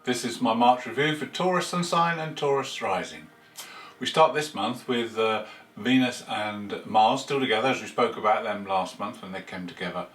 This is my March review for Taurus Sun sign and Taurus rising. We start this month with Venus and Mars still together, as we spoke about them last month when they came together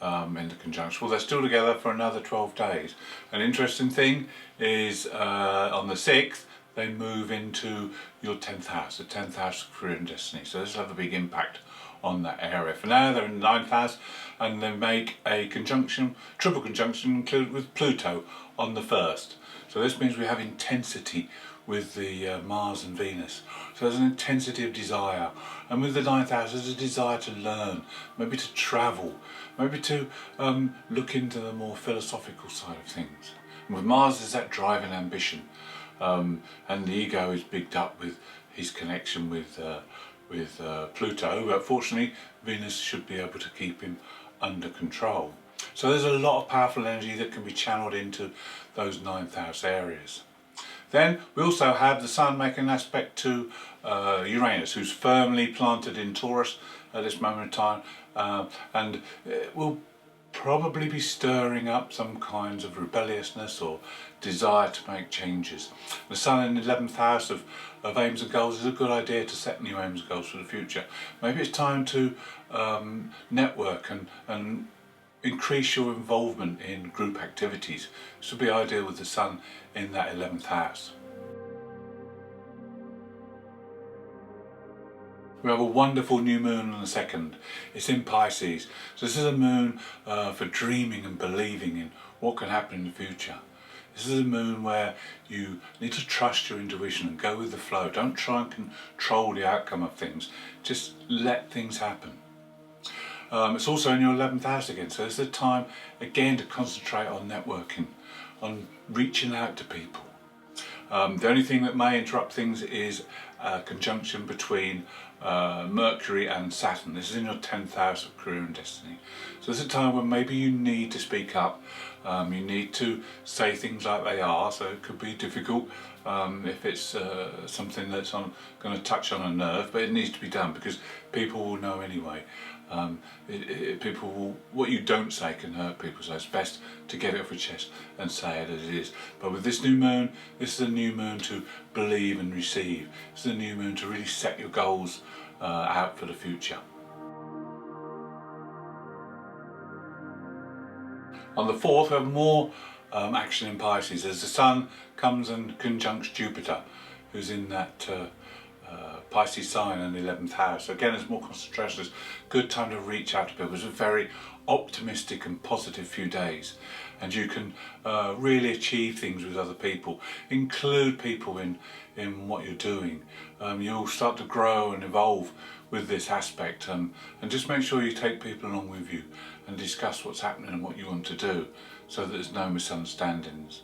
in the conjunction. Well, they're still together for another 12 days. An interesting thing is on the 6th they move into your 10th house, the 10th house of career and destiny. So this will have a big impact on that area. For now they're in the 9th house and they make a conjunction, triple conjunction included with Pluto on the 1st. So this means we have intensity with the Mars and Venus. So there's an intensity of desire, and with the 9th house there's a desire to learn, maybe to travel, maybe to look into the more philosophical side of things. And with Mars there's that drive and ambition, and the ego is bigged up with his connection with Pluto, but fortunately Venus should be able to keep him under control. So there's a lot of powerful energy that can be channeled into those 9th house areas. Then we also have the Sun making an aspect to Uranus, who's firmly planted in Taurus at this moment in time, and it will probably be stirring up some kinds of rebelliousness or desire to make changes. The Sun in the 11th house of aims and goals is a good idea to set new aims and goals for the future. Maybe it's time to network and increase your involvement in group activities. This would be ideal with the Sun in that 11th house. We have a wonderful new moon on the 2nd. It's in Pisces. So this is a moon for dreaming and believing in what can happen in the future. This is a moon where you need to trust your intuition and go with the flow. Don't try and control the outcome of things. Just let things happen. It's also in your 11th house again, so it's the time again to concentrate on networking, on reaching out to people. The only thing that may interrupt things is a conjunction between Mercury and Saturn. This is in your 10th house of career and destiny. So it's a time when maybe you need to speak up, you need to say things like they are, so it could be difficult if it's something that's going to touch on a nerve, but it needs to be done because people will know anyway. What you don't say can hurt people, so it's best to get it off your chest and say it as it is. But with this new moon, this is a new moon to believe and receive. This is a new moon to really set your goals out for the future. On the 4th we have more action in Pisces as the Sun comes and conjuncts Jupiter, who's in that Pisces sign in the 11th house. So again, there's more concentration. It's a good time to reach out to people. It's a very optimistic and positive few days, and you can really achieve things with other people. Include people in what you're doing. You'll start to grow and evolve with this aspect, and just make sure you take people along with you and discuss what's happening and what you want to do, so that there's no misunderstandings.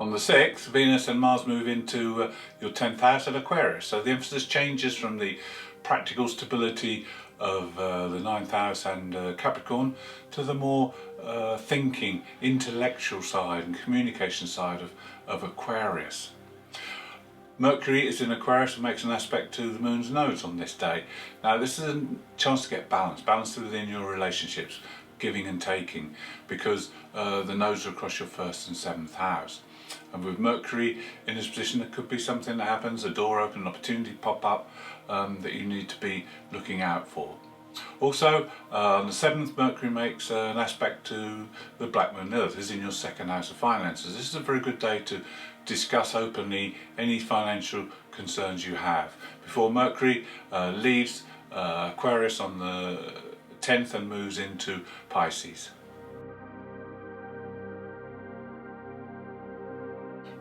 On the 6th, Venus and Mars move into your 10th house at Aquarius. So the emphasis changes from the practical stability of the 9th house and Capricorn to the more thinking, intellectual side and communication side of Aquarius. Mercury is in Aquarius and makes an aspect to the moon's nodes on this day. Now this is a chance to get balance within your relationships, giving and taking, because the nodes are across your 1st and 7th house. And with Mercury in this position, there could be something that happens, a door open, an opportunity pop up that you need to be looking out for. Also, on the 7th, Mercury makes an aspect to the Black Moon Earth. This is in your 2nd house of finances. This is a very good day to discuss openly any financial concerns you have. Before Mercury leaves Aquarius on the 10th and moves into Pisces.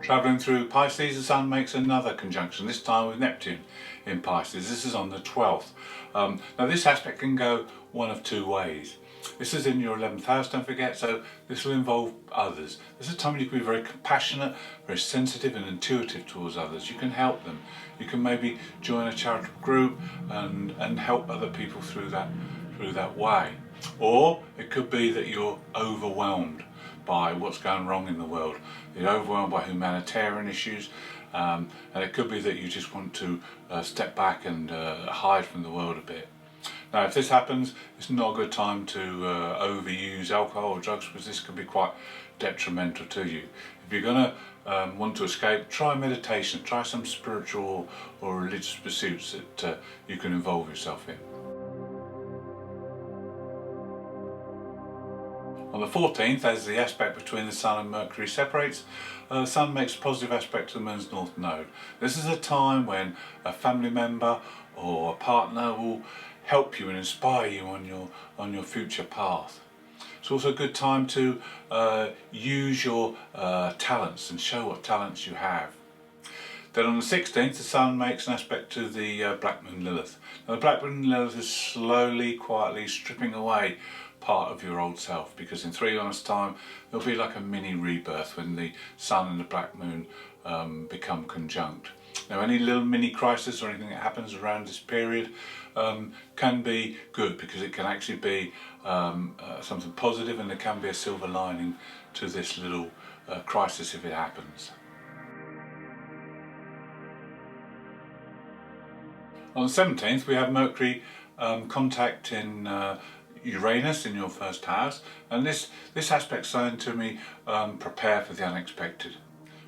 Travelling through Pisces, the Sun makes another conjunction, this time with Neptune in Pisces. This is on the 12th. Now this aspect can go one of two ways. This is in your 11th house, don't forget, so this will involve others. This is a time when you can be very compassionate, very sensitive and intuitive towards others. You can help them. You can maybe join a charitable group and help other people through that way. Or it could be that you're overwhelmed by what's going wrong in the world. You're overwhelmed by humanitarian issues, and it could be that you just want to step back and hide from the world a bit. Now if this happens, it's not a good time to overuse alcohol or drugs, because this can be quite detrimental to you. If you're going to want to escape, try meditation, try some spiritual or religious pursuits that you can involve yourself in. On the 14th, as the aspect between the Sun and Mercury separates, the Sun makes a positive aspect to the Moon's North Node. This is a time when a family member or a partner will help you and inspire you on your future path. It's also a good time to use your talents and show what talents you have. Then on the 16th, the Sun makes an aspect to the Black Moon Lilith. Now the Black Moon Lilith is slowly, quietly stripping away part of your old self, because in 3 months' time there'll be like a mini rebirth when the Sun and the Black Moon become conjunct. Now any little mini crisis or anything that happens around this period can be good, because it can actually be something positive, and there can be a silver lining to this little crisis if it happens. On the 17th we have Mercury contact in Uranus in your first house, and this aspect saying to me, prepare for the unexpected.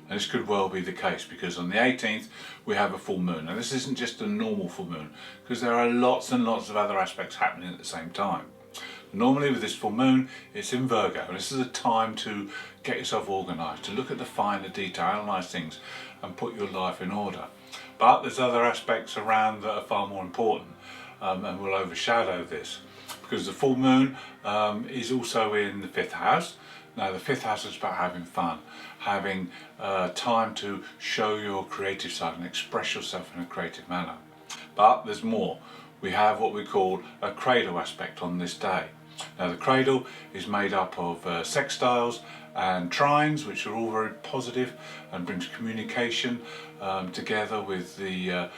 And this could well be the case, because on the 18th we have a full moon. And this isn't just a normal full moon, because there are lots and lots of other aspects happening at the same time. Normally with this full moon, it's in Virgo, and this is a time to get yourself organised, to look at the finer detail, analyse things and put your life in order. But there's other aspects around that are far more important and will overshadow this, because the full moon is also in the 5th house. Now the 5th house is about having fun, having time to show your creative side and express yourself in a creative manner. But there's more. We have what we call a cradle aspect on this day. Now the cradle is made up of sextiles and trines, which are all very positive and brings communication together with the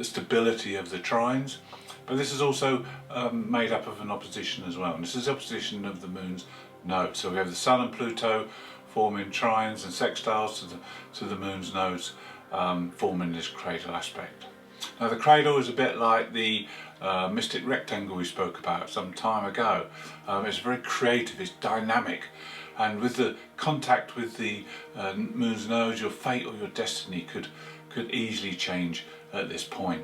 stability of the trines. But this is also made up of an opposition as well, and this is the opposition of the moon's node. So we have the Sun and Pluto forming trines and sextiles to the moon's nodes, forming this cradle aspect. Now the cradle is a bit like the mystic rectangle we spoke about some time ago. It's very creative, it's dynamic, and with the contact with the moon's node, your fate or your destiny could easily change at this point.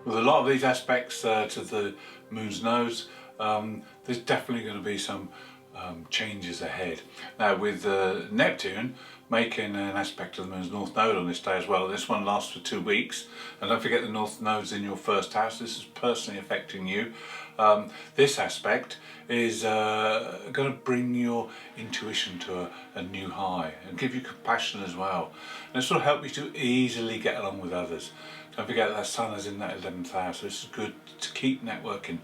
With a lot of these aspects to the moon's nodes, there's definitely going to be some changes ahead. Now with Neptune making an aspect to the moon's north node on this day as well, this one lasts for 2 weeks, and don't forget the north node's in your first house. This is personally affecting you. This aspect is going to bring your intuition to a new high and give you compassion as well, and this will help you to easily get along with others. Don't forget that Sun is in that 11th house, so this is good to keep networking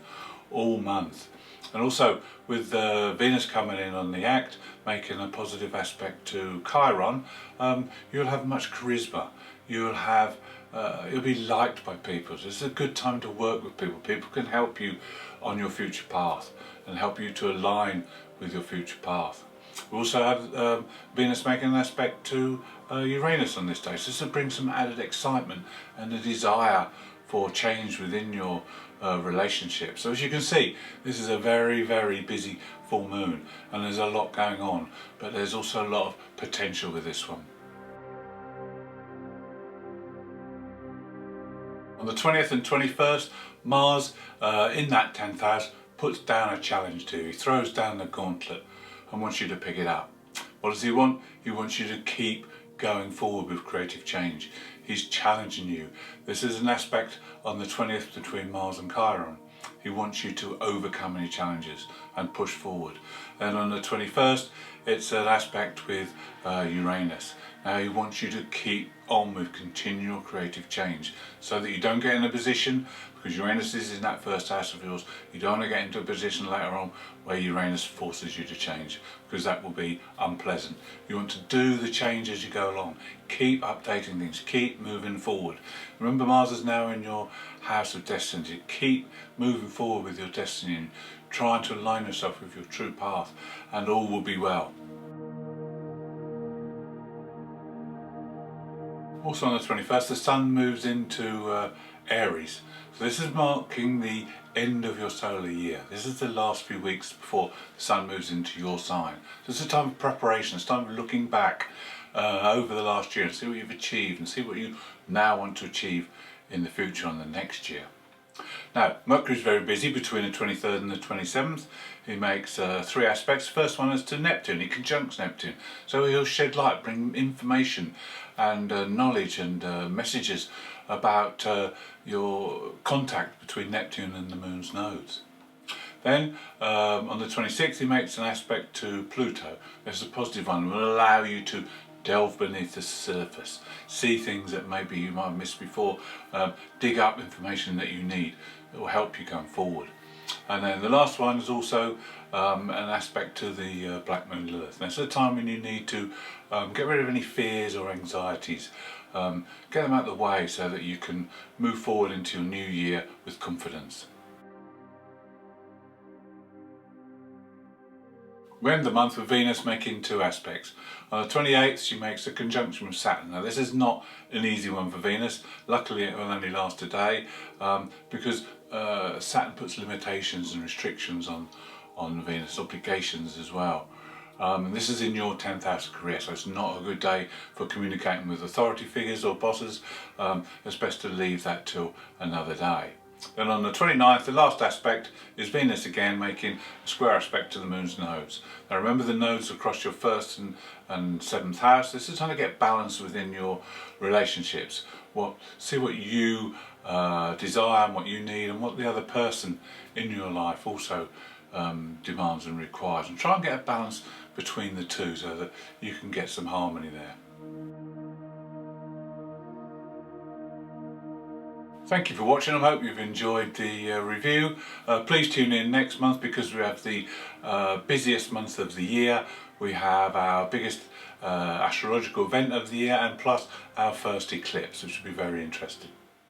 all month. And also with Venus coming in on the act, making a positive aspect to Chiron, you'll have much charisma. You'll be liked by people. So this is a good time to work with people. People can help you on your future path and help you to align with your future path. We also have Venus making an aspect to Uranus on this day, so this will bring some added excitement and a desire for change within your relationship. So as you can see, this is a very, very busy full moon, and there's a lot going on, but there's also a lot of potential with this one. On the 20th and 21st, Mars in that 10th house puts down a challenge to you. He throws down the gauntlet and wants you to pick it up. What does he want? He wants you to keep going forward with creative change. He's challenging you. This is an aspect on the 20th between Mars and Chiron. He wants you to overcome any challenges and push forward. And on the 21st, it's an aspect with Uranus. Now he wants you to keep on with continual creative change, so that you don't get in a position, because Uranus is in that first house of yours, you don't want to get into a position later on where Uranus forces you to change, because that will be unpleasant. You want to do the change as you go along. Keep updating things, keep moving forward. Remember, Mars is now in your house of destiny. Keep moving forward with your destiny and trying to align yourself with your true path, and all will be well. Also on the 21st, the Sun moves into Aries. So this is marking the end of your solar year. This is the last few weeks before the Sun moves into your sign. So it's a time of preparation, it's a time of looking back over the last year and see what you've achieved and see what you now want to achieve in the future on the next year. Now, Mercury is very busy between the 23rd and the 27th. He makes 3 aspects. The first one is to Neptune. He conjuncts Neptune. So he'll shed light, bring information and knowledge and messages about your contact between Neptune and the Moon's nodes. Then on the 26th he makes an aspect to Pluto. This is a positive one. It will allow you to delve beneath the surface, see things that maybe you might have missed before, dig up information that you need. It will help you going forward. And then the last one is also an aspect to the Black Moon Lilith. Now, it's a time when you need to get rid of any fears or anxieties, get them out of the way so that you can move forward into your new year with confidence. We end the month with Venus making 2 aspects. On the 28th she makes a conjunction with Saturn. Now this is not an easy one for Venus. Luckily it will only last a day because Saturn puts limitations and restrictions on Venus, obligations as well. This is in your 10th house of career, so it's not a good day for communicating with authority figures or bosses. It's best to leave that till another day. Then on the 29th, the last aspect is Venus again making a square aspect to the Moon's nodes. Now remember, the nodes across your 1st and 7th house. This is trying to get balance within your relationships. See what you desire and what you need and what the other person in your life also demands and requires. And try and get a balance between the two so that you can get some harmony there. Thank you for watching. I hope you've enjoyed the review. Please tune in next month because we have the busiest month of the year. We have our biggest astrological event of the year and plus our first eclipse, which will be very interesting.